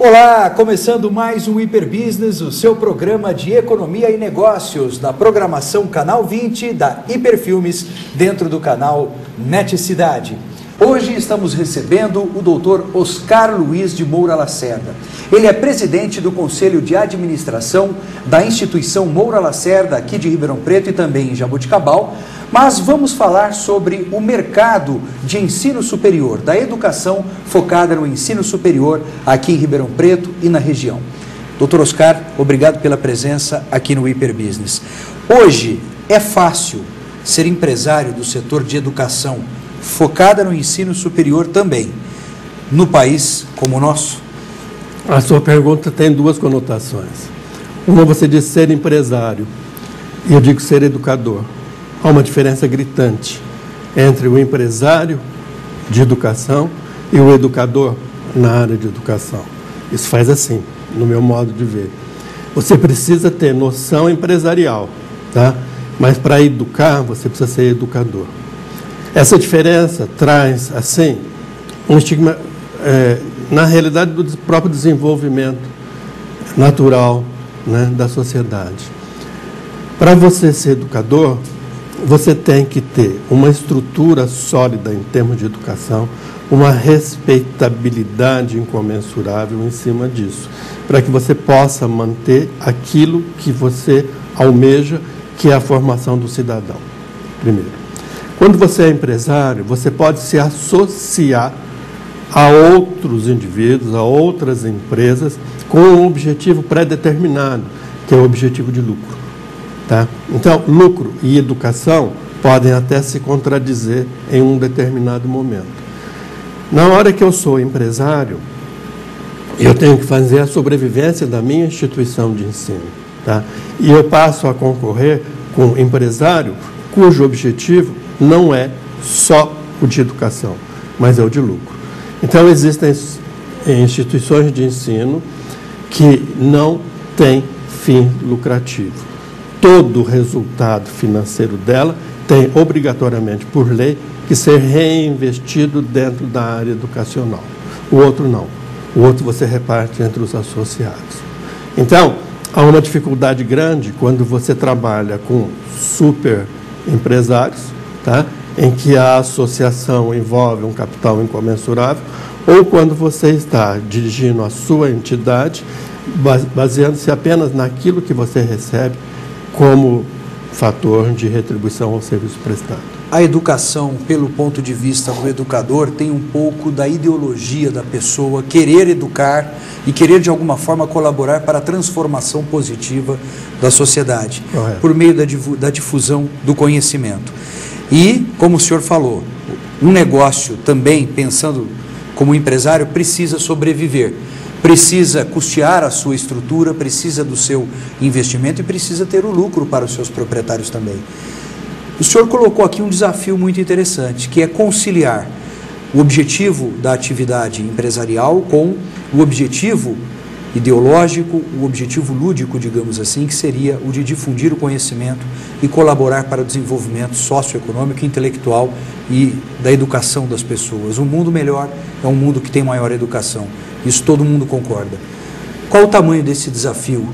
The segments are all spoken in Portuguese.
Olá, começando mais um Hiperbusiness, o seu programa de economia e negócios, da programação Canal 20 da Hiperfilmes, dentro do canal Net Cidade. Hoje estamos recebendo o Dr. Oscar Luiz de Moura Lacerda. Ele é presidente do Conselho de Administração da instituição Moura Lacerda, aqui de Ribeirão Preto e também em Jaboticabal, mas vamos falar sobre o mercado de ensino superior, da educação focada no ensino superior aqui em Ribeirão Preto e na região. Dr. Oscar, obrigado pela presença aqui no Hiperbusiness. Hoje é fácil ser empresário do setor de educação, focada no ensino superior também, no país como o nosso? A sua pergunta tem duas conotações. Uma, você diz ser empresário, e eu digo ser educador. Há uma diferença gritante entre o empresário de educação e o educador na área de educação. Isso faz assim, no meu modo de ver. Você precisa ter noção empresarial, tá? Mas para educar, você precisa ser educador. Essa diferença traz, assim, um estigma, na realidade, do próprio desenvolvimento natural, né, da sociedade. Para você ser educador, você tem que ter uma estrutura sólida em termos de educação, uma respeitabilidade incomensurável em cima disso, para que você possa manter aquilo que você almeja, que é a formação do cidadão, primeiro. Quando você é empresário, você pode se associar a outros indivíduos, a outras empresas, com um objetivo pré-determinado, que é o objetivo de lucro. Tá? Então, lucro e educação podem até se contradizer em um determinado momento. Na hora que eu sou empresário, eu tenho que fazer a sobrevivência da minha instituição de ensino. Tá? E eu passo a concorrer com um empresário cujo objetivo não é só o de educação, mas é o de lucro. Então, existem instituições de ensino que não têm fim lucrativo. Todo o resultado financeiro dela tem, obrigatoriamente, por lei, que ser reinvestido dentro da área educacional. O outro não. O outro você reparte entre os associados. Então, há uma dificuldade grande quando você trabalha com super empresários, tá? Em que a associação envolve um capital incomensurável, ou quando você está dirigindo a sua entidade, baseando-se apenas naquilo que você recebe como fator de retribuição ao serviço prestado. A educação, pelo ponto de vista do educador, tem um pouco da ideologia da pessoa, querer educar e querer de alguma forma colaborar para a transformação positiva da sociedade, correto, por meio da difusão do conhecimento. E, como o senhor falou, um negócio também, pensando como empresário, precisa sobreviver. Precisa custear a sua estrutura, precisa do seu investimento e precisa ter o lucro para os seus proprietários também. O senhor colocou aqui um desafio muito interessante, que é conciliar o objetivo da atividade empresarial com o objetivo ideológico, o objetivo lúdico, digamos assim, que seria o de difundir o conhecimento e colaborar para o desenvolvimento socioeconômico, intelectual e da educação das pessoas. Um mundo melhor é um mundo que tem maior educação. Isso todo mundo concorda. Qual o tamanho desse desafio?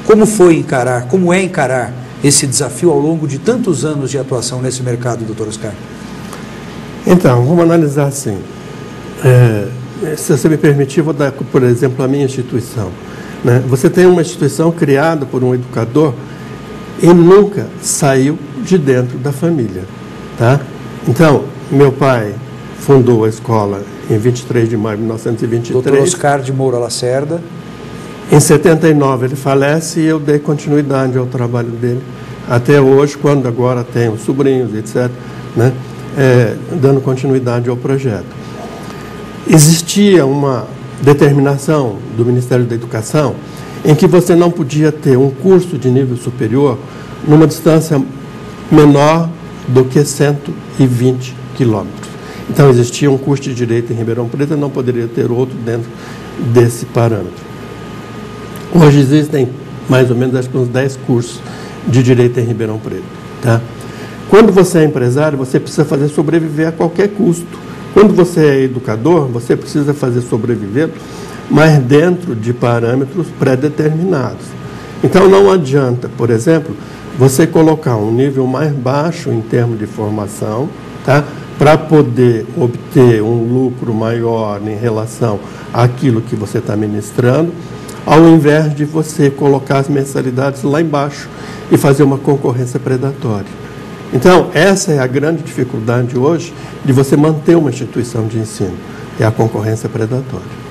Como é encarar esse desafio ao longo de tantos anos de atuação nesse mercado, doutor Oscar? Então, vamos analisar assim. Se você me permitir, vou dar, por exemplo, a minha instituição. Né? Você tem uma instituição criada por um educador e nunca saiu de dentro da família. Tá? Então, meu pai fundou a escola em 23 de maio de 1923. Dr. Oscar de Moura Lacerda. Em 79 ele falece e eu dei continuidade ao trabalho dele até hoje, quando agora tenho sobrinhos, etc., né? Dando continuidade ao projeto. Existia uma determinação do Ministério da Educação em que você não podia ter um curso de nível superior numa distância menor do que 120 quilômetros. Então, existia um curso de Direito em Ribeirão Preto e não poderia ter outro dentro desse parâmetro. Hoje existem mais ou menos, acho que uns 10 cursos de Direito em Ribeirão Preto. Tá? Quando você é empresário, você precisa fazer sobreviver a qualquer custo. Quando você é educador, você precisa fazer sobreviver mas dentro de parâmetros pré-determinados. Então, não adianta, por exemplo, você colocar um nível mais baixo em termos de formação, tá? Para poder obter um lucro maior em relação àquilo que você está ministrando, ao invés de você colocar as mensalidades lá embaixo e fazer uma concorrência predatória. Então, essa é a grande dificuldade hoje de você manter uma instituição de ensino, é a concorrência predatória.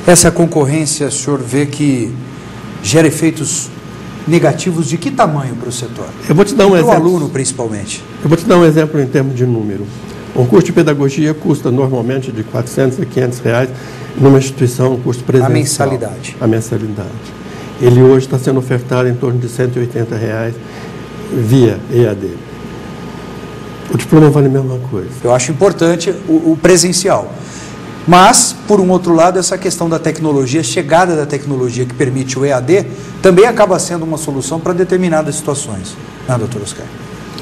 Essa concorrência, o senhor vê que gera efeitos negativos de que tamanho para o setor? Eu vou te dar um exemplo. Para o aluno, principalmente. Eu vou te dar um exemplo em termos de número. Um curso de pedagogia custa normalmente de R$400 a R$500 numa instituição, um curso presencial. A mensalidade. A mensalidade. Ele hoje está sendo ofertado em torno de R$180 via EAD. O diploma vale a mesma coisa. Eu acho importante o presencial. Mas, por um outro lado, essa questão da tecnologia, chegada da tecnologia que permite o EAD, também acaba sendo uma solução para determinadas situações. Não, doutor Oscar?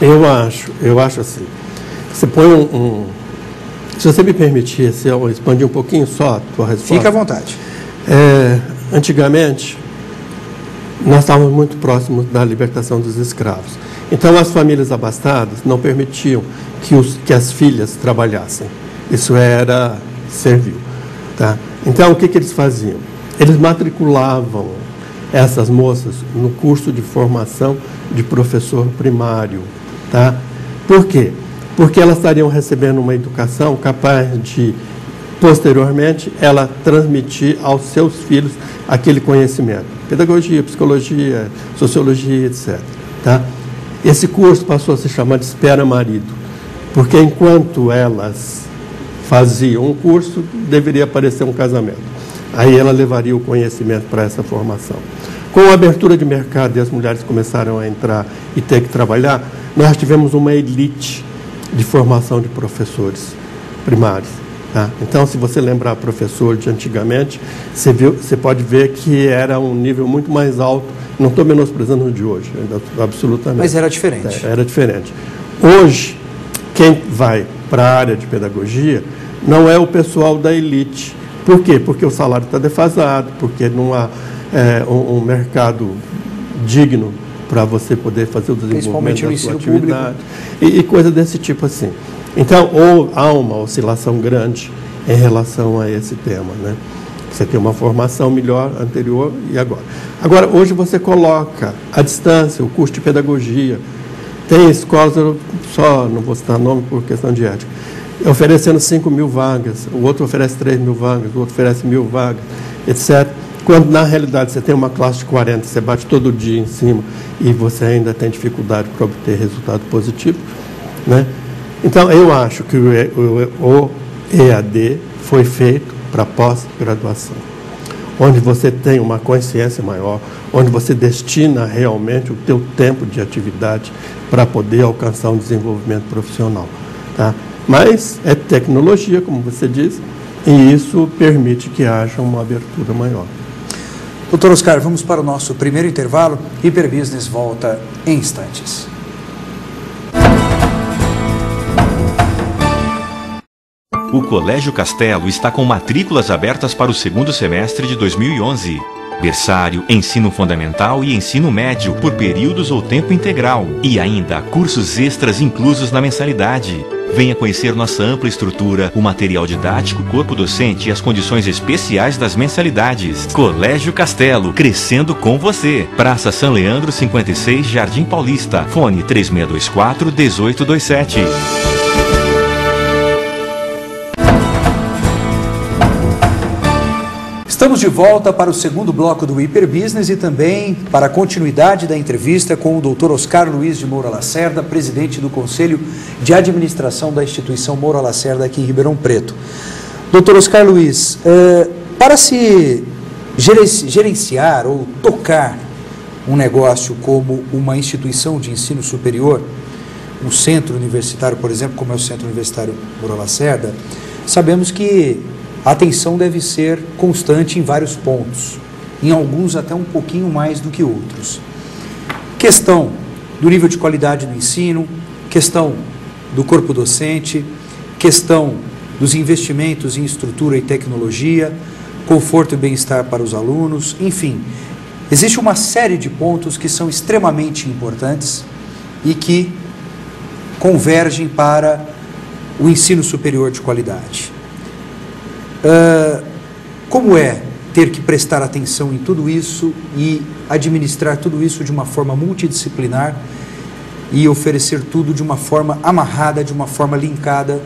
Eu acho assim. Você põe se você me permitir, se eu expandir um pouquinho só a tua resposta. Fique à vontade. Antigamente, nós estávamos muito próximos da libertação dos escravos. Então, as famílias abastadas não permitiam que as filhas trabalhassem. Isso era servil. Tá? Então, o que eles faziam? Eles matriculavam essas moças no curso de formação de professor primário. Tá? Por quê? Porque elas estariam recebendo uma educação capaz de, posteriormente, ela transmitir aos seus filhos aquele conhecimento. Pedagogia, psicologia, sociologia, etc. Tá? Esse curso passou a se chamar de Espera Marido, porque enquanto elas faziam um curso, deveria aparecer um casamento. Aí ela levaria o conhecimento para essa formação. Com a abertura de mercado e as mulheres começaram a entrar e ter que trabalhar, nós tivemos uma elite de formação de professores primários. Tá? Então, se você lembrar professor de antigamente, você pode ver que era um nível muito mais alto. Não estou menosprezando o de hoje, absolutamente. Mas era diferente. Era diferente. Hoje, quem vai para a área de pedagogia não é o pessoal da elite. Por quê? Porque o salário está defasado, porque não há um mercado digno para você poder fazer o desenvolvimento da sua atividade e coisa desse tipo assim. Então, há uma oscilação grande em relação a esse tema, né? Você tem uma formação melhor anterior e agora. Agora, hoje você coloca à distância o curso de pedagogia. Tem escolas, eu só não vou citar nome por questão de ética, oferecendo 5.000 vagas, o outro oferece 3.000 vagas, o outro oferece 1.000 vagas, etc. Quando, na realidade, você tem uma classe de 40, você bate todo dia em cima e você ainda tem dificuldade para obter resultado positivo, né? Então, eu acho que o EAD foi feito para pós-graduação, onde você tem uma consciência maior, onde você destina realmente o teu tempo de atividade para poder alcançar um desenvolvimento profissional. Tá? Mas é tecnologia, como você diz, e isso permite que haja uma abertura maior. Doutor Oscar, vamos para o nosso primeiro intervalo. Hiperbusiness volta em instantes. O Colégio Castelo está com matrículas abertas para o segundo semestre de 2011. Berçário, ensino fundamental e ensino médio por períodos ou tempo integral. E ainda cursos extras inclusos na mensalidade. Venha conhecer nossa ampla estrutura, o material didático, corpo docente e as condições especiais das mensalidades. Colégio Castelo, crescendo com você. Praça São Leandro, 56, Jardim Paulista. Fone 3624-1827. Estamos de volta para o segundo bloco do Hiperbusiness e também para a continuidade da entrevista com o Dr. Oscar Luiz de Moura Lacerda, presidente do Conselho de Administração da Instituição Moura Lacerda aqui em Ribeirão Preto. Dr. Oscar Luiz, para se gerenciar ou tocar um negócio como uma instituição de ensino superior, um centro universitário, por exemplo, como é o Centro Universitário Moura Lacerda, sabemos que a atenção deve ser constante em vários pontos, em alguns até um pouquinho mais do que outros. Questão do nível de qualidade do ensino, questão do corpo docente, questão dos investimentos em estrutura e tecnologia, conforto e bem-estar para os alunos, enfim. Existe uma série de pontos que são extremamente importantes e que convergem para o ensino superior de qualidade. Como é ter que prestar atenção em tudo isso e administrar tudo isso de uma forma multidisciplinar e oferecer tudo de uma forma amarrada, de uma forma linkada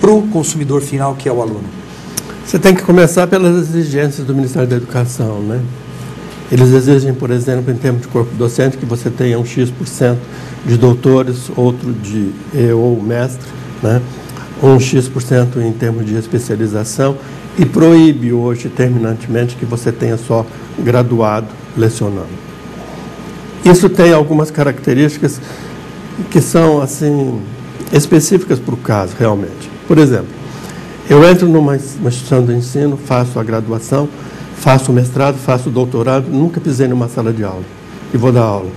para o consumidor final, que é o aluno? Você tem que começar pelas exigências do Ministério da Educação, né? Eles exigem, por exemplo, em termos de corpo docente, que você tenha um X% de doutores, outro de ou mestre, né? Um X% em termos de especialização, e proíbe hoje, terminantemente, que você tenha só graduado lecionando. Isso tem algumas características que são, assim, específicas para o caso, realmente. Por exemplo, eu entro numa instituição de ensino, faço a graduação, faço o mestrado, faço o doutorado, nunca pisei numa sala de aula e vou dar aula.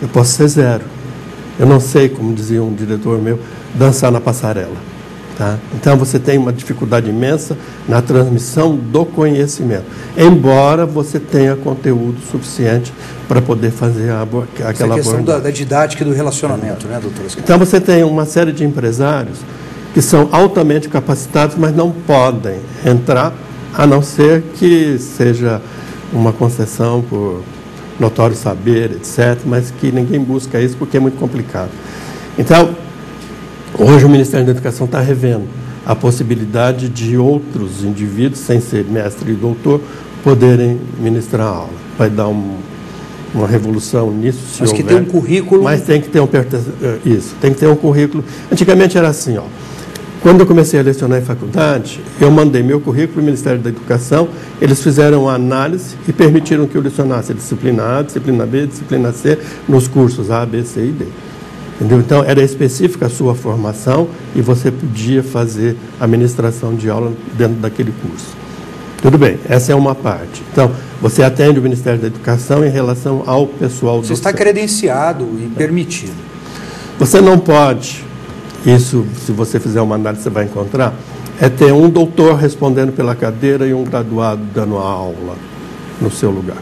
Eu posso ser zero. Eu não sei, como dizia um diretor meu, dançar na passarela. Tá? Então, você tem uma dificuldade imensa na transmissão do conhecimento, embora você tenha conteúdo suficiente para poder fazer aquela questão da didática e do relacionamento, né, doutor? Então, você tem uma série de empresários que são altamente capacitados, mas não podem entrar, a não ser que seja uma concessão por notório saber, etc., mas que ninguém busca isso porque é muito complicado. Então, hoje o Ministério da Educação está revendo a possibilidade de outros indivíduos, sem ser mestre e doutor, poderem ministrar a aula. Vai dar uma revolução nisso, se mas houver. que tem um currículo... Mas tem que ter isso, tem que ter um currículo. Antigamente era assim, ó. Quando eu comecei a lecionar em faculdade, eu mandei meu currículo para o Ministério da Educação, eles fizeram uma análise e permitiram que eu lecionasse a disciplina A, disciplina B, disciplina C, nos cursos A, B, C e D. Entendeu? Então, era específica a sua formação e você podia fazer a ministração de aula dentro daquele curso. Tudo bem, essa é uma parte. Então, você atende o Ministério da Educação em relação ao pessoal docente. Você está credenciado e permitido. Você não pode, isso, se você fizer uma análise, você vai encontrar, é ter um doutor respondendo pela cadeira e um graduado dando a aula no seu lugar.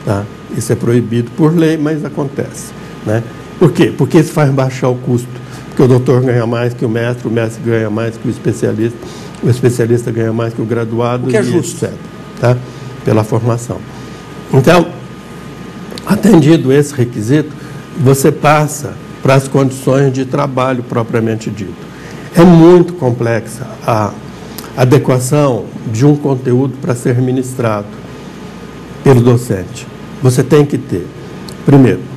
Tá? Isso é proibido por lei, mas acontece, né? Por quê? Porque isso faz baixar o custo. Porque o doutor ganha mais que o mestre ganha mais que o especialista ganha mais que o graduado, o que é justo, etc. Tá? Pela formação. Então, atendido esse requisito, você passa para as condições de trabalho propriamente dito. É muito complexa a adequação de um conteúdo para ser ministrado pelo docente. Você tem que ter, primeiro,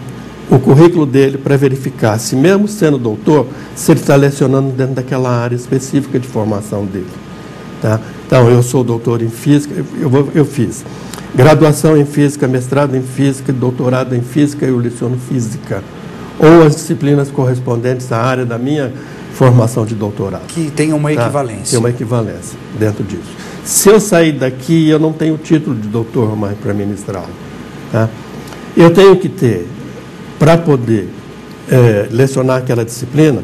o currículo dele para verificar se, mesmo sendo doutor, se ele está lecionando dentro daquela área específica de formação dele. Tá? Então, eu sou doutor em física, eu fiz graduação em física, mestrado em física, doutorado em física, eu leciono física. Ou as disciplinas correspondentes à área da minha formação de doutorado. Que tenha uma equivalência. Tem uma equivalência dentro disso. Se eu sair daqui, eu não tenho título de doutor mais para ministrá-lo. Tá? Eu tenho que ter, para poder lecionar aquela disciplina,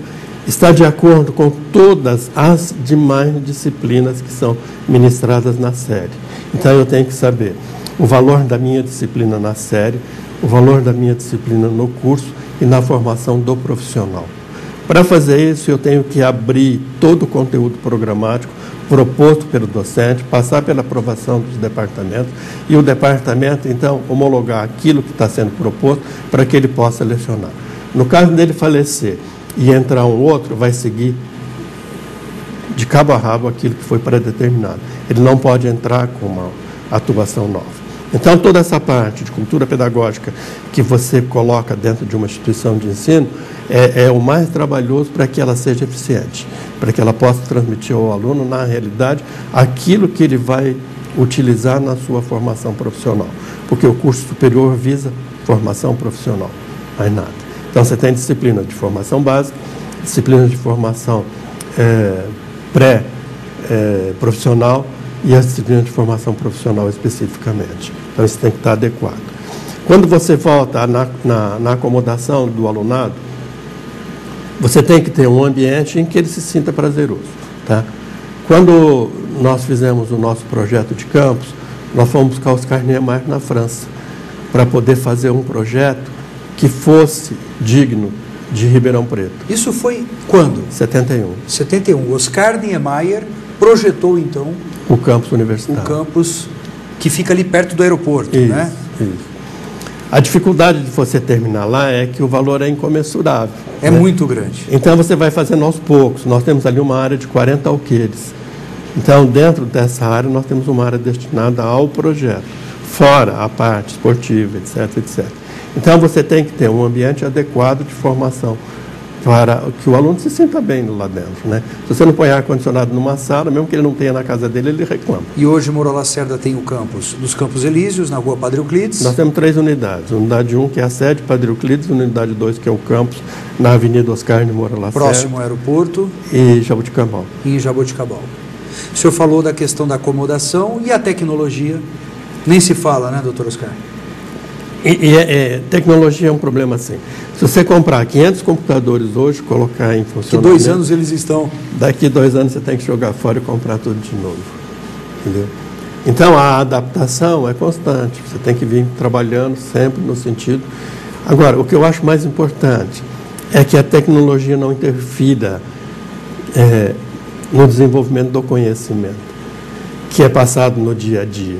está de acordo com todas as demais disciplinas que são ministradas na série. Então, eu tenho que saber o valor da minha disciplina na série, o valor da minha disciplina no curso e na formação do profissional. Para fazer isso, eu tenho que abrir todo o conteúdo programático proposto pelo docente, passar pela aprovação dos departamentos e o departamento, então, homologar aquilo que está sendo proposto para que ele possa lecionar. No caso dele falecer e entrar um outro, vai seguir de cabo a rabo aquilo que foi predeterminado. Ele não pode entrar com uma atuação nova. Então, toda essa parte de cultura pedagógica que você coloca dentro de uma instituição de ensino é o mais trabalhoso para que ela seja eficiente, para que ela possa transmitir ao aluno, na realidade, aquilo que ele vai utilizar na sua formação profissional. Porque o curso superior visa formação profissional, mais nada. Então, você tem disciplina de formação básica, disciplina de formação pré-profissional, e a disciplina de formação profissional especificamente. Então, isso tem que estar adequado. Quando você volta na acomodação do alunado, você tem que ter um ambiente em que ele se sinta prazeroso. Tá? Quando nós fizemos o nosso projeto de campus, nós fomos buscar Oscar Niemeyer na França, para poder fazer um projeto que fosse digno de Ribeirão Preto. Isso foi quando? 71. 71. Oscar Niemeyer projetou, então, o campus universitário. O campus que fica ali perto do aeroporto, isso, né? Isso. A dificuldade de você terminar lá é que o valor é incomensurável. É muito grande. Então, você vai fazendo aos poucos. Nós temos ali uma área de 40 alqueires. Então, dentro dessa área, nós temos uma área destinada ao projeto, fora a parte esportiva, etc, etc. Então, você tem que ter um ambiente adequado de formação para que o aluno se sinta bem lá dentro, né? Se você não põe ar-condicionado numa sala, mesmo que ele não tenha na casa dele, ele reclama. E hoje, Moura Lacerda tem o campus dos Campos Elíseos, na rua Padre Euclides. Nós temos 3 unidades. Unidade 1, que é a sede Padre Euclides, unidade 2, que é o campus na Avenida Oscar de Moura Lacerda. Próximo ao aeroporto. E Jaboticabal. E em Jaboticabal. O senhor falou da questão da acomodação e a tecnologia. Nem se fala, né, doutor Oscar? Tecnologia é um problema assim. Se você comprar 500 computadores hoje, colocar em funcionamento... Que 2 anos eles estão... Daqui 2 anos você tem que jogar fora e comprar tudo de novo. Entendeu? Então, a adaptação é constante. Você tem que vir trabalhando sempre no sentido... Agora, o que eu acho mais importante é que a tecnologia não interfira no desenvolvimento do conhecimento, que é passado no dia a dia.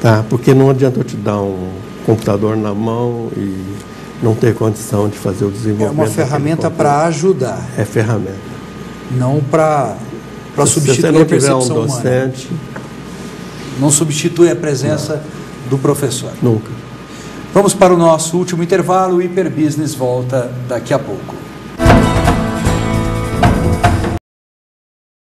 Tá? Porque não adianta eu te dar um computador na mão e não ter condição de fazer o desenvolvimento. É uma ferramenta para ajudar. É ferramenta. Não para substituir se você não a percepção tiver um docente, humana. Não substitui a presença do professor. Nunca. Vamos para o nosso último intervalo. O Hiperbusiness volta daqui a pouco.